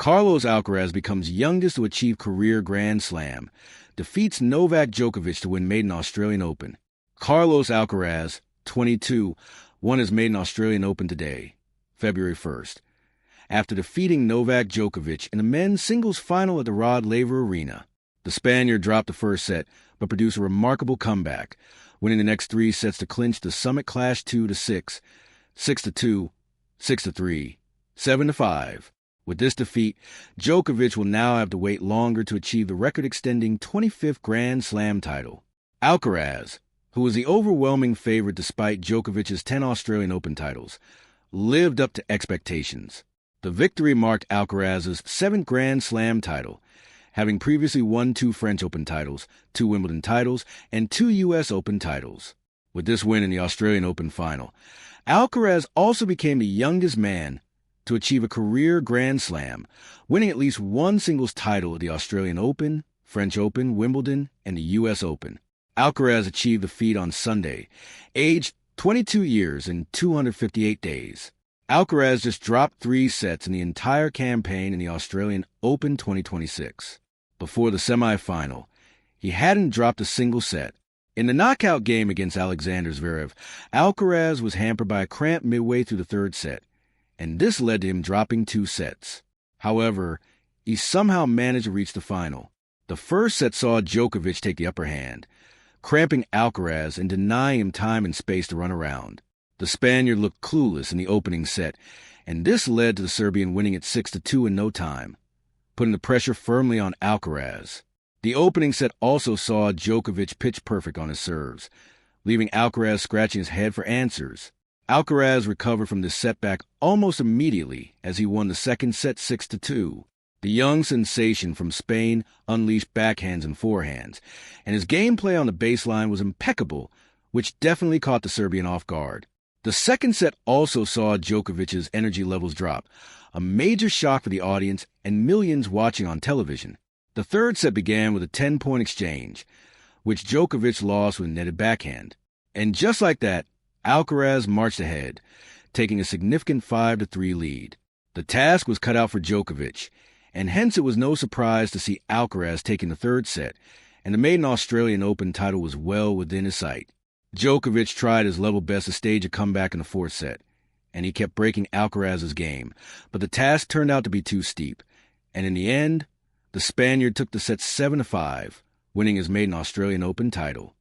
Carlos Alcaraz becomes youngest to achieve career Grand Slam, defeats Novak Djokovic to win maiden Australian Open. Carlos Alcaraz, 22, won his maiden Australian Open today, February 1st, after defeating Novak Djokovic in the men's singles final at the Rod Laver Arena. The Spaniard dropped the first set, but produced a remarkable comeback, winning the next 3 sets to clinch the Summit Clash 2-6, 6-2, 6-3, 7-5. With this defeat, Djokovic will now have to wait longer to achieve the record-extending 25th Grand Slam title. Alcaraz, who was the overwhelming favorite despite Djokovic's 10 Australian Open titles, lived up to expectations. The victory marked Alcaraz's 7th Grand Slam title, having previously won 2 French Open titles, 2 Wimbledon titles, and 2 U.S. Open titles. With this win in the Australian Open final, Alcaraz also became the youngest man to achieve a career Grand Slam, winning at least 1 singles title at the Australian Open, French Open, Wimbledon, and the U.S. Open. Alcaraz achieved the feat on Sunday, aged 22 years and 258 days. Alcaraz just dropped 3 sets in the entire campaign in the Australian Open 2026. Before the semi-final, he hadn't dropped a single set. In the knockout game against Alexander Zverev, Alcaraz was hampered by a cramp midway through the 3rd set, and this led to him dropping 2 sets. However, he somehow managed to reach the final. The first set saw Djokovic take the upper hand, cramping Alcaraz and denying him time and space to run around. The Spaniard looked clueless in the opening set, and this led to the Serbian winning it 6-2 in no time, putting the pressure firmly on Alcaraz. The opening set also saw Djokovic pitch perfect on his serves, leaving Alcaraz scratching his head for answers. Alcaraz recovered from this setback almost immediately as he won the 2nd set 6-2. The young sensation from Spain unleashed backhands and forehands, and his gameplay on the baseline was impeccable, which definitely caught the Serbian off guard. The 2nd set also saw Djokovic's energy levels drop, a major shock for the audience and millions watching on television. The 3rd set began with a 10-point exchange, which Djokovic lost with a netted backhand. And just like that, Alcaraz marched ahead, taking a significant 5-3 lead. The task was cut out for Djokovic, and hence it was no surprise to see Alcaraz taking the 3rd set, and the maiden Australian Open title was well within his sight. Djokovic tried his level best to stage a comeback in the 4th set, and he kept breaking Alcaraz's game, but the task turned out to be too steep, and in the end, the Spaniard took the set 7-5, winning his maiden Australian Open title.